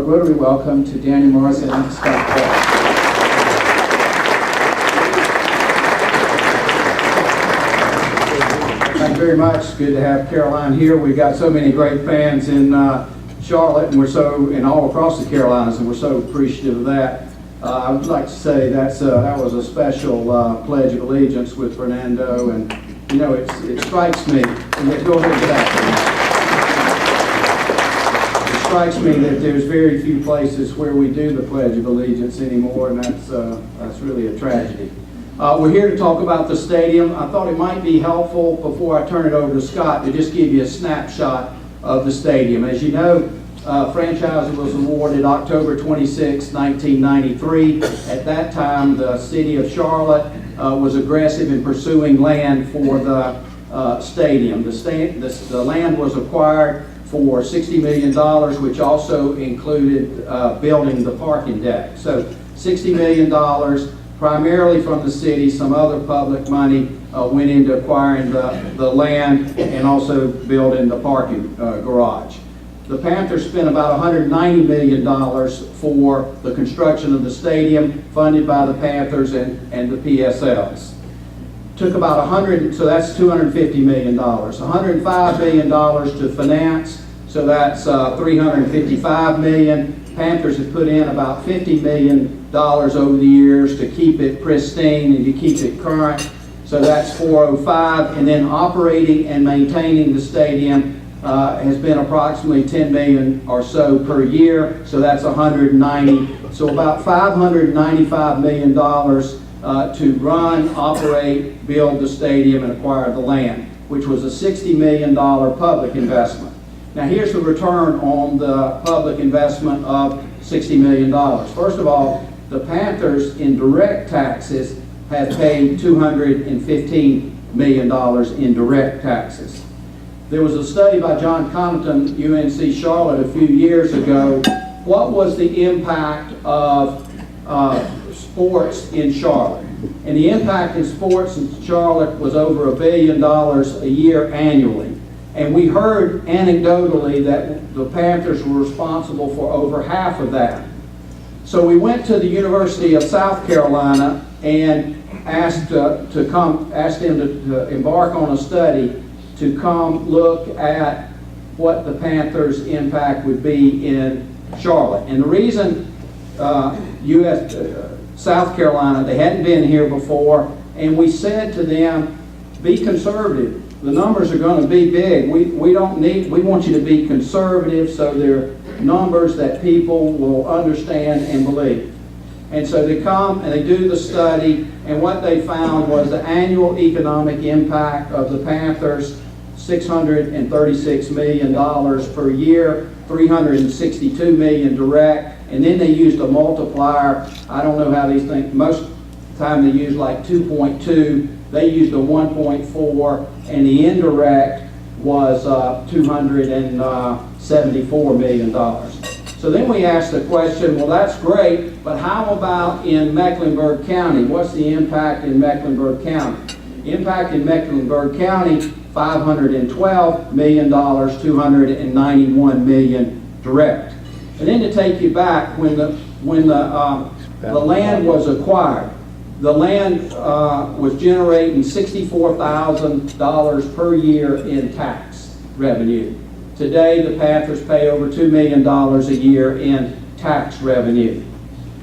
Rotary welcome to Daniel Morrison and Scott Paul. Thank you very much. Good to have Caroline here. We've got so many great fans in Charlotte, and all across the Carolinas, and we're so appreciative of that. I would like to say that was a special Pledge of Allegiance with Fernando, and you know, it strikes me. Go ahead and get out. It strikes me that there's very few places where we do the Pledge of Allegiance anymore, and that's really a tragedy. We're here to talk about the stadium. I thought it might be helpful before I turn it over to Scott to just give you a snapshot of the stadium. As you know, franchise was awarded October 26, 1993. At that time, the city of Charlotte was aggressive in pursuing land for the stadium. The land was acquired for $60 million, which also included building the parking deck. So $60 million, primarily from the city. Some other public money went into acquiring the land and also building the parking garage. The Panthers spent about $190 million for the construction of the stadium, funded by the Panthers and the PSLs. Took about so that's $250 million. $105 million to finance, so that's $355 million. Panthers have put in about $50 million over the years to keep it pristine and to keep it current, so that's $405. And then operating and maintaining the stadium has been approximately $10 million or so per year, so that's $190. So about $595 million to run, operate, build the stadium, and acquire the land, which was a $60 million public investment. Now here's the return on the public investment of $60 million. First of all, the Panthers in direct taxes have paid $215 million in direct taxes. There was a study by John Connaughton, UNC Charlotte, a few years ago. What was the impact of sports in Charlotte? And the impact in sports in Charlotte was over $1 billion a year annually. And we heard anecdotally that the Panthers were responsible for over half of that. So we went to the University of South Carolina and asked them to embark on a study to come look at what the Panthers' impact would be in Charlotte. And the reason South Carolina, they hadn't been here before, and we said to them, be conservative. The numbers are going to be big. We want you to be conservative so they're numbers that people will understand and believe. And so they come and they do the study, and what they found was the annual economic impact of the Panthers, $636 million per year, $362 million direct, and then they used a multiplier. I don't know how these things, most of the time they use like 2.2. They used a 1.4, and the indirect was $274 million. So then we asked the question, well, that's great, but how about in Mecklenburg County? What's the impact in Mecklenburg County? The impact in Mecklenburg County, $512 million, $291 million direct. And then to take you back, when the land was acquired, the land was generating $64,000 per year in tax revenue. Today, the Panthers pay over $2 million a year in tax revenue.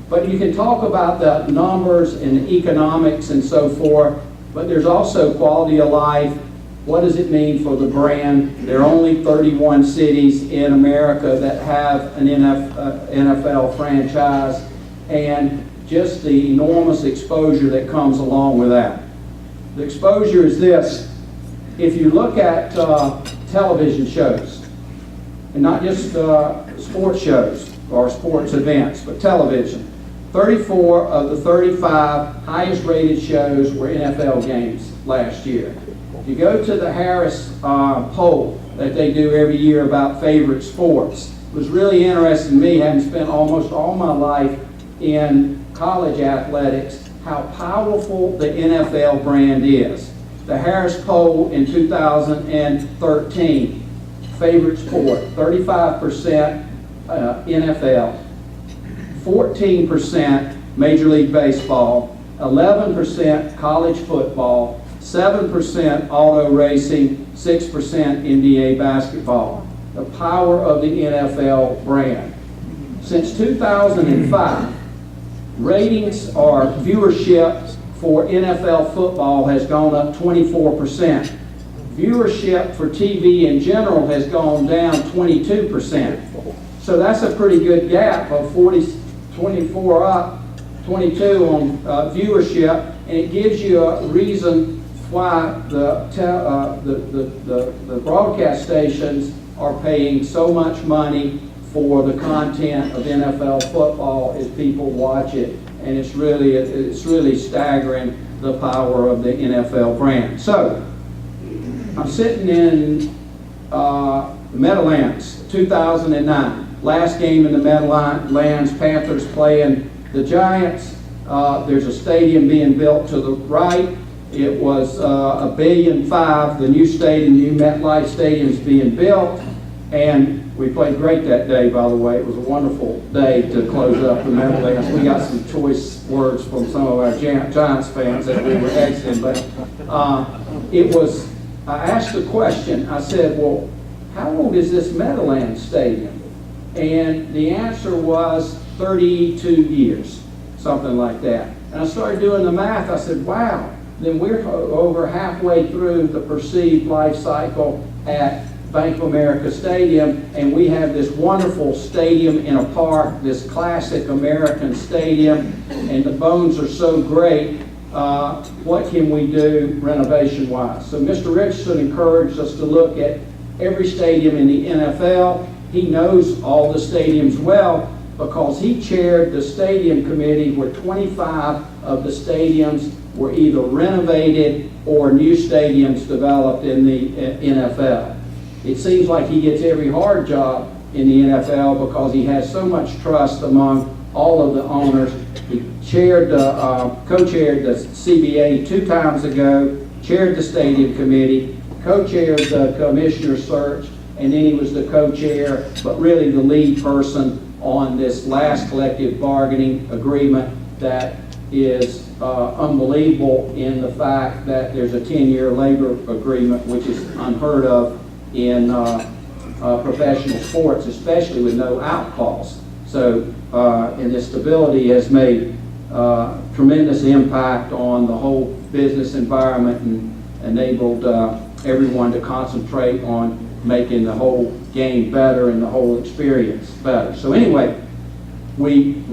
But you can talk about the numbers and the economics and so forth, but there's also quality of life. What does it mean for the brand? There are only 31 cities in America that have an NFL franchise, and just the enormous exposure that comes along with that. The exposure is this. If you look at television shows, and not just sports shows or sports events, but television, 34 of the 35 highest rated shows were NFL games last year. If you go to the Harris poll that they do every year about favorite sports, it was really interesting to me, having spent almost all my life in college athletics, how powerful the NFL brand is. The Harris poll in 2013, favorite sport, 35% NFL, 14% Major League Baseball, 11% college football, 7% auto racing, 6% NBA basketball. The power of the NFL brand. Since 2005, ratings or viewership for NFL football has gone up 24%. Viewership for TV in general has gone down 22%. So that's a pretty good gap of 24 up, 22 on viewership, and it gives you a reason why the broadcast stations are paying so much money for the content of NFL football as people watch it, and it's really staggering the power of the NFL brand. So I'm sitting in Meadowlands, 2009. Last game in the Meadowlands, Panthers playing the Giants. There's a stadium being built to the right. It was $1.5 billion. The new stadium, new MetLife Stadium is being built, and we played great that day, by the way. It was a wonderful day to close up the Meadowlands. We got some choice words from some of our Giants fans that we were exiting, but I asked the question, I said, well, how old is this Meadowlands Stadium? And the answer was 32 years, something like that. And I started doing the math. I said, wow, then we're over halfway through the perceived life cycle at Bank of America Stadium, and we have this wonderful stadium in a park, this classic American stadium, and the bones are so great. What can we do renovation-wise? So Mr. Richardson encouraged us to look at every stadium in the NFL. He knows all the stadiums well because he chaired the stadium committee where 25 of the stadiums were either renovated or new stadiums developed in the NFL. It seems like he gets every hard job in the NFL because he has so much trust among all of the owners. He co-chaired the CBA 2 times ago, chaired the stadium committee, co-chaired the commissioner search, and then he was the co-chair, but really the lead person on this last collective bargaining agreement that is unbelievable in the fact that there's a 10-year labor agreement, which is unheard of in professional sports, especially with no out clause. So, and this stability has made tremendous impact on the whole business environment and enabled everyone to concentrate on making the whole game better and the whole experience better. So anyway, we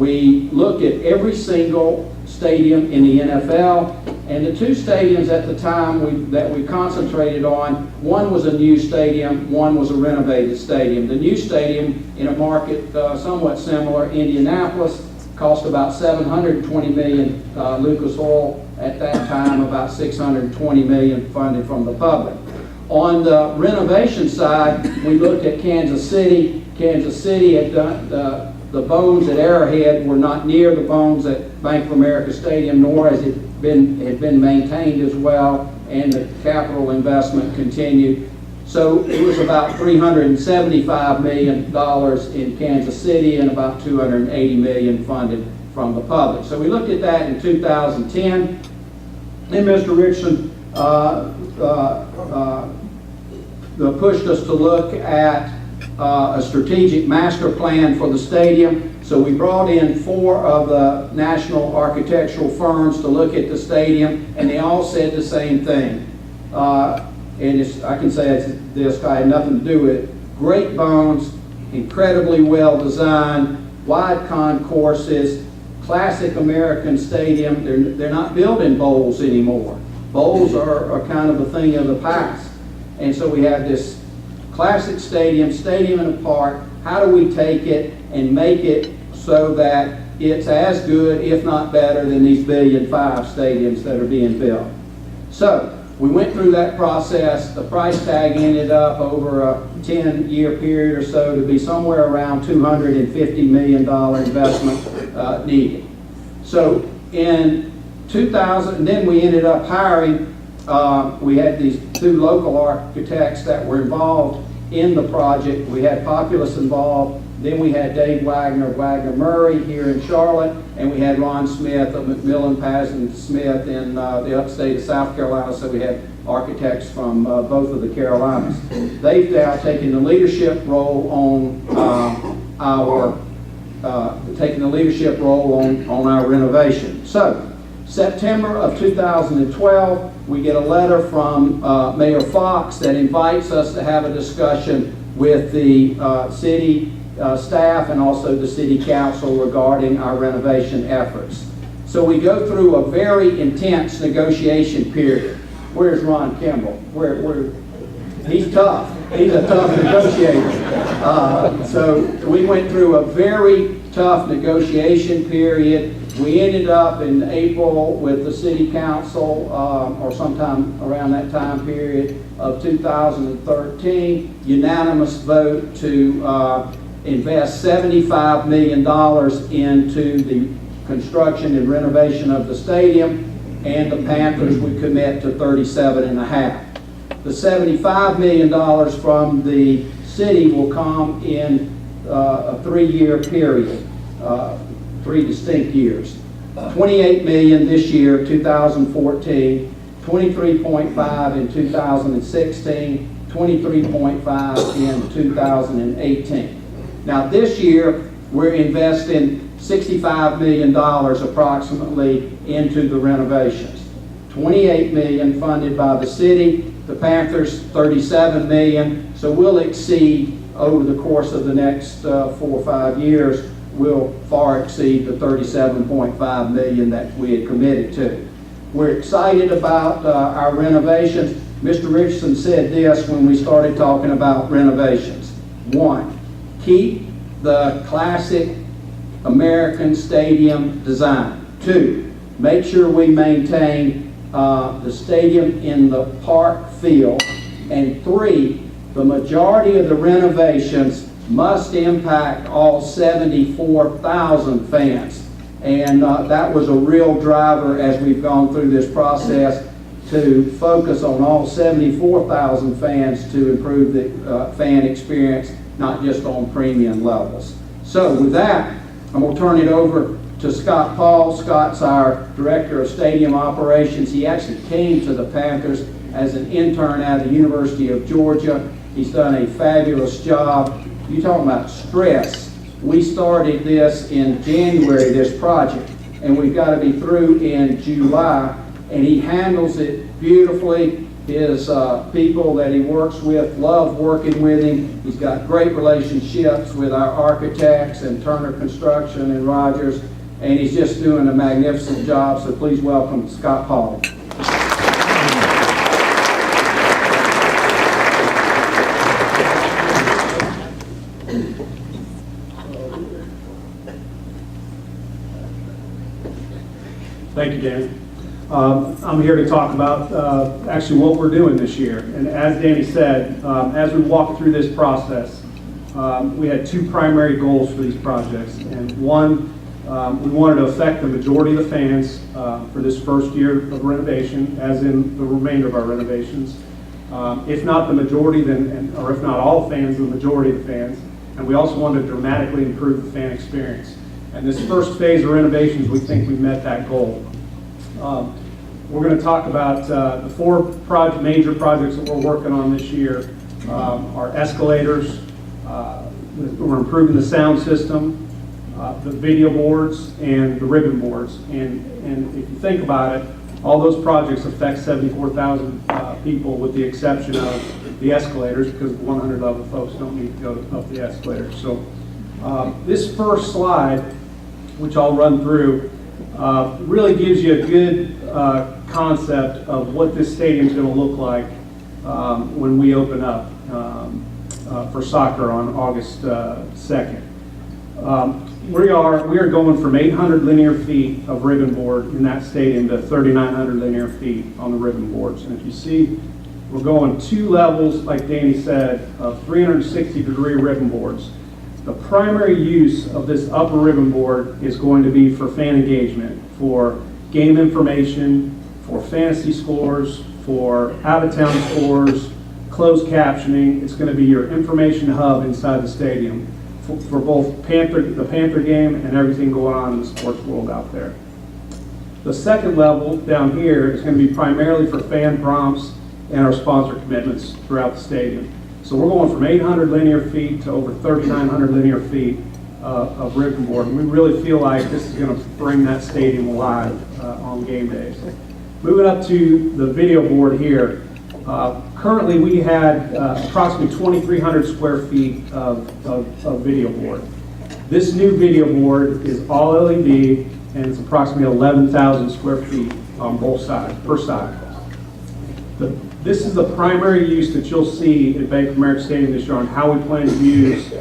looked at every single stadium in the NFL, and the 2 stadiums at the time that we concentrated on, one was a new stadium, one was a renovated stadium. The new stadium in a market somewhat similar, Indianapolis, cost about $720 million. Lucas Oil at that time about $620 million funded from the public. On the renovation side, we looked at Kansas City. Kansas City had done the bones at Arrowhead were not near the bones at Bank of America Stadium, nor has it had been maintained as well, and the capital investment continued. So it was about $375 million in Kansas City and about $280 million funded from the public. So we looked at that in 2010. Then Mr. Richardson pushed us to look at a strategic master plan for the stadium. So we brought in 4 of the national architectural firms to look at the stadium, and they all said the same thing. And I can say this, I had nothing to do with it. Great bones, incredibly well designed, wide concourses, classic American stadium. They're not building bowls anymore. Bowls are kind of a thing of the past. And so we have this classic stadium in a park. How do we take it and make it so that it's as good, if not better, than these $1.5 billion stadiums that are being built? So we went through that process. The price tag ended up over a 10-year period or so to be somewhere around $250 million investment needed. So in 2000, and then we ended up hiring, we had these 2 local architects that were involved in the project. We had Populous involved, Then we had Dave Wagner of Wagner Murray here in Charlotte, and we had Ron Smith of McMillan Pazin Smith in the upstate of South Carolina. So we had architects from both of the Carolinas. They've now taken the leadership role on our renovation. So September of 2012, we get a letter from Mayor Fox that invites us to have a discussion with the city staff and also the city council regarding our renovation efforts. So we go through a very intense negotiation period. Where's Ron Kimball? He's tough. He's a tough negotiator. So we went through a very tough negotiation period. We ended up in April with the city council, or sometime around that time period of 2013, unanimous vote to invest $75 million into the construction and renovation of the stadium, and the Panthers would commit to 37.5. The $75 million from the city will come in a 3-year period, 3 distinct years. $28 million this year, 2014, $23.5 in 2016, $23.5 in 2018. Now this year, we're investing $65 million approximately into the renovations. $28 million funded by the city, the Panthers $37 million, so we'll exceed over the course of the next 4 or 5 years, we'll far exceed the $37.5 million that we had committed to. We're excited about our renovations. Mr. Richardson said this when we started talking about renovations. 1, keep the classic American stadium design. 2, make sure we maintain the stadium in the park feel. And 3, the majority of the renovations must impact all 74,000 fans. And that was a real driver as we've gone through this process to focus on all 74,000 fans to improve the fan experience, not just on premium levels. So with that, I'm going to turn it over to Scott Paul. Scott's our Director of Stadium Operations. He actually came to the Panthers as an intern out of the University of Georgia. He's done a fabulous job. You're talking about stress. We started this in January, this project, and we've got to be through in July, and he handles it beautifully. His people that he works with love working with him. He's got great relationships with our architects and Turner Construction and Rogers, and he's just doing a magnificent job, so please welcome Scott Paul. Thank you, Danny. I'm here to talk about actually what we're doing this year. And as Danny said, as we walked through this process, we had 2 primary goals for these projects. And 1, we wanted to affect the majority of the fans for this first year of renovation, as in the remainder of our renovations. If not the majority, then, or if not all fans, the majority of the fans. And we also wanted to dramatically improve the fan experience. And this first phase of renovations, we think we met that goal. We're going to talk about the 4 major projects that we're working on this year. Our escalators, we're improving the sound system, the video boards, and the ribbon boards. And if you think about it, all those projects affect 74,000 people with the exception of the escalators, because 100 level folks don't need to go up the escalators. So this first slide, which I'll run through, really gives you a good concept of what this stadium is going to look like when we open up for soccer on August 2nd. We are going from 800 linear feet of ribbon board in that stadium to 3,900 linear feet on the ribbon boards. And if you see, we're going 2 levels, like Danny said, of 360-degree ribbon boards. The primary use of this upper ribbon board is going to be for fan engagement, for game information, for fantasy scores, for out-of-town scores, closed captioning. It's going to be your information hub inside the stadium for both the Panther game and everything going on in the sports world out there. The second level down here is going to be primarily for fan prompts and our sponsor commitments throughout the stadium. So we're going from 800 linear feet to over 3,900 linear feet of ribbon board. And we really feel like this is going to bring that stadium alive on game days. Moving up to the video board here. Currently we had approximately 2,300 square feet of video board. This new video board is all LED and it's approximately 11,000 square feet on both sides, per side. This is the primary use that you'll see at Bank of America Stadium this year on how we plan to use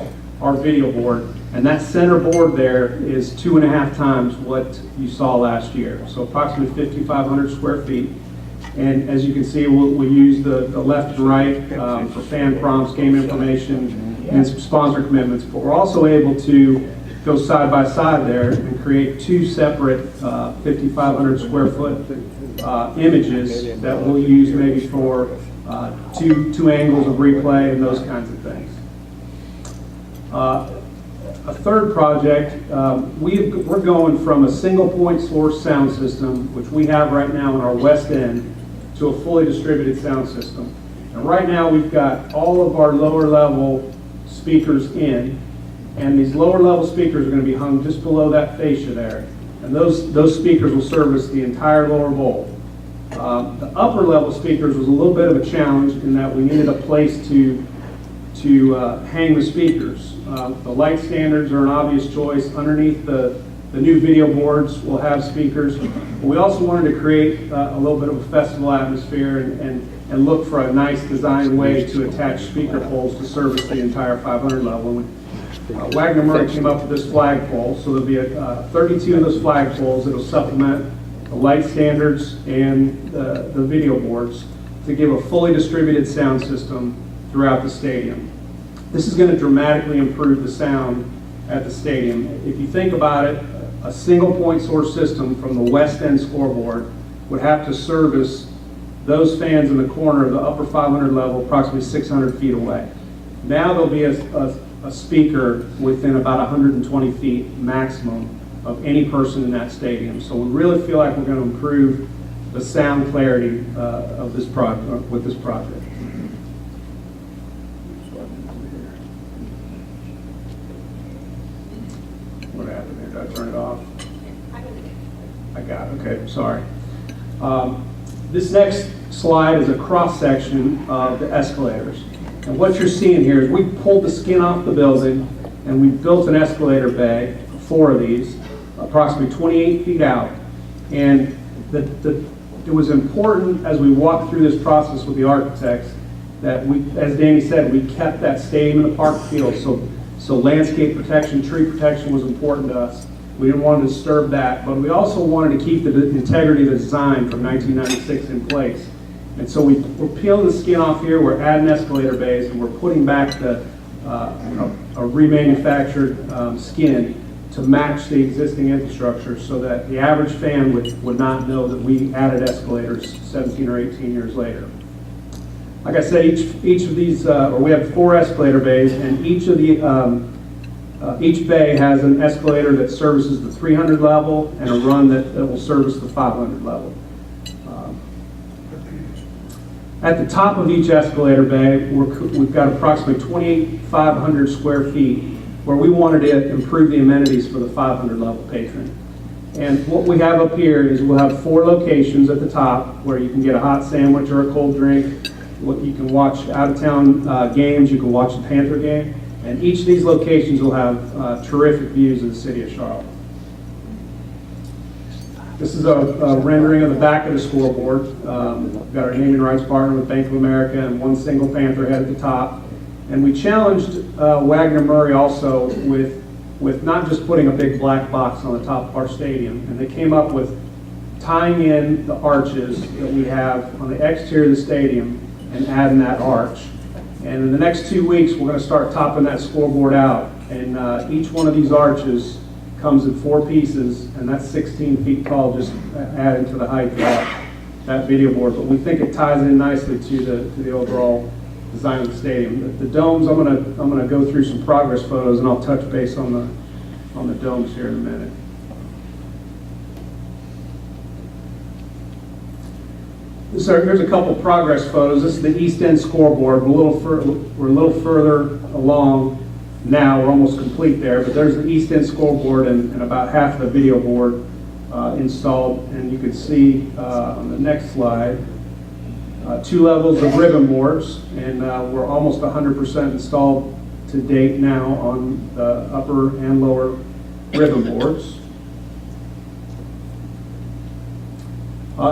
our video board. And that center board there is 2.5 times what you saw last year. So approximately 5,500 square feet. And as you can see, we use the left and right for fan prompts, game information, and some sponsor commitments. But we're also able to go side by side there and create two separate 5,500 square foot images that we'll use maybe for two angles of replay and those kinds of things. A third project, we're going from a single point source sound system, which we have right now in our west end, to a fully distributed sound system. And right now we've got all of our lower level speakers in, and these lower level speakers are going to be hung just below that fascia there. And those speakers will service the entire lower bowl. The upper level speakers was a little bit of a challenge in that we needed a place to hang the speakers. The light standards are an obvious choice. Underneath the new video boards will have speakers. But we also wanted to create a little bit of a festival atmosphere and look for a nice design way to attach speaker poles to service the entire 500 level. Wagner Murray came up with this flagpole, so there'll be 32 of those flagpoles that will supplement the light standards and the video boards to give a fully distributed sound system throughout the stadium. This is going to dramatically improve the sound at the stadium. If you think about it, a single point source system from the west end scoreboard would have to service those fans in the corner of the upper 500 level approximately 600 feet away. Now there'll be a speaker within about 120 feet maximum of any person in that stadium. So we really feel like we're going to improve the sound clarity of this project with this project. What happened there? Did I turn it off? I got it. Okay, sorry. This next slide is a cross section of the escalators. And what you're seeing here is we pulled the skin off the building and we built an escalator bay, 4 of these, approximately 28 feet out. And it was important as we walked through this process with the architects that we, as Danny said, we kept that stadium in the park field. So landscape protection, tree protection was important to us. We didn't want to disturb that, but we also wanted to keep the integrity of the design from 1996 in place. And so we're peeling the skin off here, we're adding escalator bays, and we're putting back a remanufactured skin to match the existing infrastructure so that the average fan would not know that we added escalators 17 or 18 years later. Like I said, each of these, we have 4 escalator bays, and each bay has an escalator that services the 300 level and a run that will service the 500 level. At the top of each escalator bay, we've got approximately 2,500 square feet where we wanted to improve the amenities for the 500 level patron. And what we have up here is we'll have 4 locations at the top where you can get a hot sandwich or a cold drink. You can watch out-of-town games, you can watch the Panther game, and each of these locations will have terrific views of the city of Charlotte. This is a rendering of the back of the scoreboard. We've got our naming rights partner with Bank of America and 1 single Panther head at the top. And we challenged Wagner Murray also with not just putting a big black box on the top of our stadium, and they came up with tying in the arches that we have on the exterior of the stadium and adding that arch. And in the next 2 weeks, we're going to start topping that scoreboard out. And each one of these arches comes in 4 pieces, and that's 16 feet tall, just adding to the height of that video board. But we think it ties in nicely to the overall design of the stadium. The domes, I'm gonna go through some progress photos, and I'll touch base on the domes here in a minute. So here's a couple progress photos. This is the East End scoreboard. We're a little further along now. We're almost complete there, but there's the East End scoreboard and about half the video board installed. And you can see on the next slide 2 levels of ribbon boards, and we're almost 100% installed to date now on the upper and lower ribbon boards.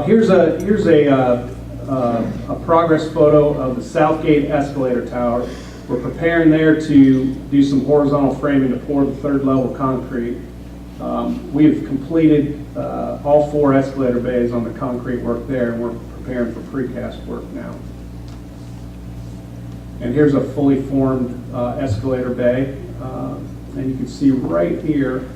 Here's a progress photo of the Southgate escalator tower. We're preparing there to do some horizontal framing to pour the 3rd level concrete. We have completed all 4 escalator bays on the concrete work there, and we're preparing for precast work now. And here's a fully formed escalator bay, and you can see right here,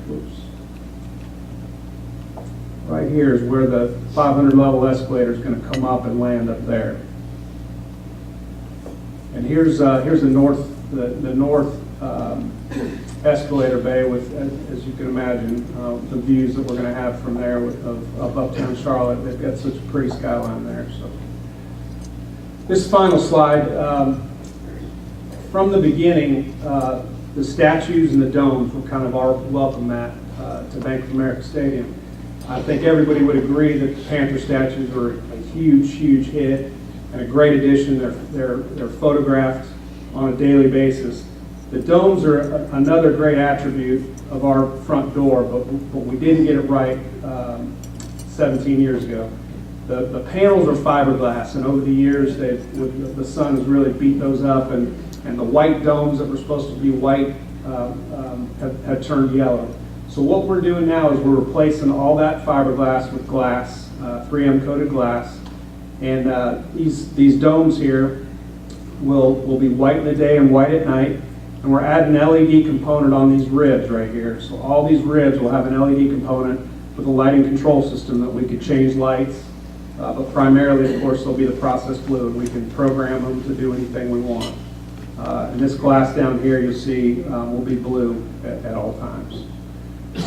right here is where the 500 level escalator is going to come up and land up there. And here's the north escalator bay with, as you can imagine, the views that we're going to have from there of uptown Charlotte. They've got such a pretty skyline there. So this final slide, from the beginning, the statues and the domes were kind of our welcome mat to Bank of America Stadium. I think everybody would agree that the Panther statues were a huge hit and a great addition. They're photographed on a daily basis. The domes are another great attribute of our front door, but we didn't get it right 17 years ago. The panels are fiberglass, and over the years, the sun has really beat those up, and the white domes that were supposed to be white have turned yellow. So what we're doing now is we're replacing all that fiberglass with glass, 3M coated glass, and these domes here will be white in the day and white at night, and we're adding an LED component on these ribs right here. So all these ribs will have an LED component with a lighting control system that we could change lights, but primarily, of course, they'll be the processed blue, and we can program them to do anything we want. And this glass down here, you'll see, will be blue at all times.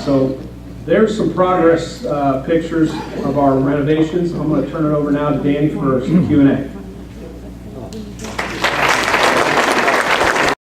So there's some progress pictures of our renovations. I'm going to turn it over now to Danny for some Q&A.